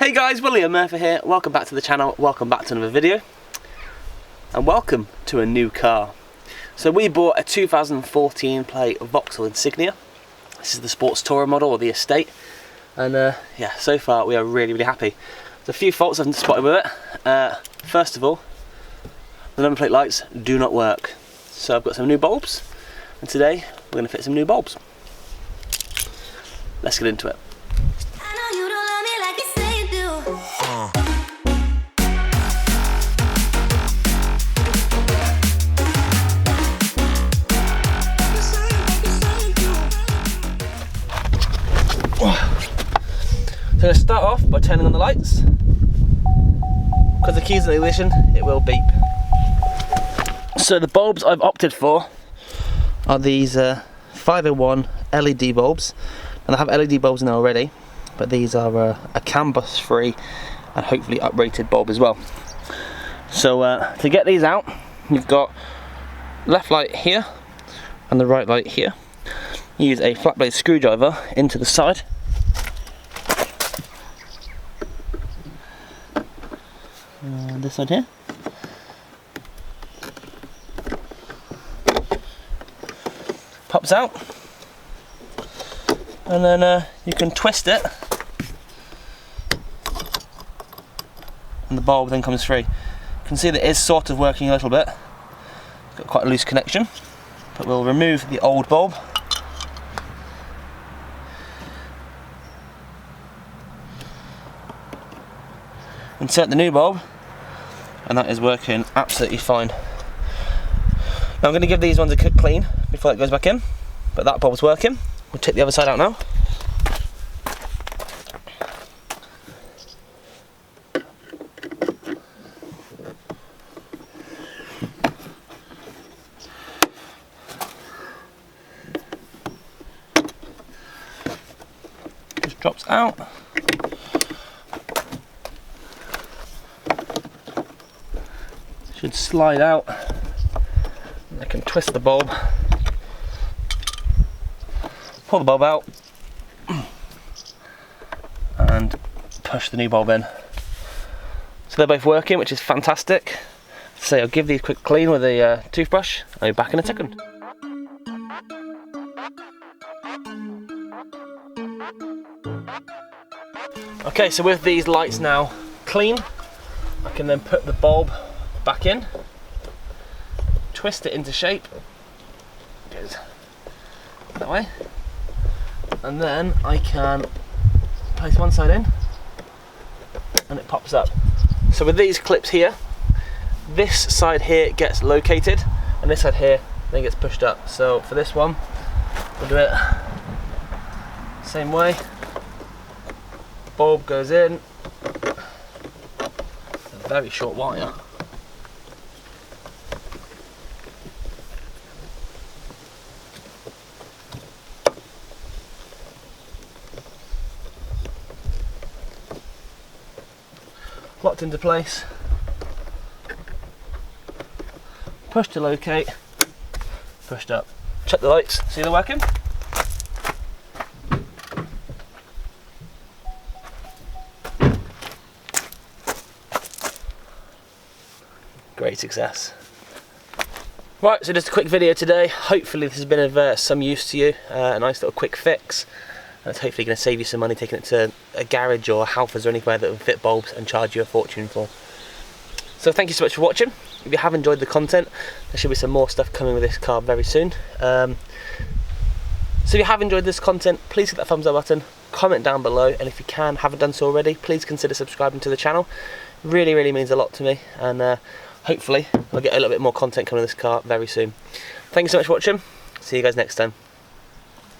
Hey guys, William Murfitt here. Welcome back to the channel, welcome back to another video, and welcome to a new car. So we bought a 2014 plate Vauxhall Insignia. This is the sports tourer model, or the estate, and yeah, so far we are really happy. There's a few faults I've spotted with it. First of all, the number plate lights do not work. So I've got some new bulbs, and today we're going to fit some new bulbs. Let's get into it. So I'm going to start off by turning on the lights. Because the key's in the ignition, it will beep. So the bulbs I've opted for are these 501 LED bulbs. And I have LED bulbs in there already, but these are a CAN bus free and hopefully uprated bulb as well. So to get these out, you've got left light here and the right light here. You use a flat blade screwdriver into the side. This side here. Pops out, and then you can twist it, and the bulb then comes free. You can see that it is sort of working a little bit. It's got quite a loose connection, but we'll remove the old bulb. Insert the new bulb, and that is working absolutely fine. Now I'm going to give these ones a quick clean before it goes back in, but that bulb's working. We'll take the other side out now. Just drops out. Should slide out. I can twist the bulb, pull the bulb out, and push the new bulb in. So they're both working, which is fantastic. So I'll give these a quick clean with a toothbrush. I'll be back in a second. Okay, so with these lights now clean, I can then put the bulb back in, twist it into shape, goes that way, and then I can place one side in and it pops up. So with these clips here, this side here gets located and this side here then gets pushed up. So for this one, we'll do it same way. Bulb goes in, a very short wire. Locked into place, push to locate, pushed up. Check the lights, see they're working? Great success. Right, so just a quick video today. Hopefully this has been of some use to you, a nice little quick fix. And it's hopefully going to save you some money taking it to a garage or a Halfords or anywhere that will fit bulbs and charge you a fortune for. So thank you so much for watching. If you have enjoyed the content, there should be some more stuff coming with this car very soon. So if you have enjoyed this content, please hit that thumbs up button, comment down below, and if you haven't done so already, please consider subscribing to the channel. It really means a lot to me, and hopefully I'll get a little bit more content coming with this car very soon. Thank you so much for watching. See you guys next time.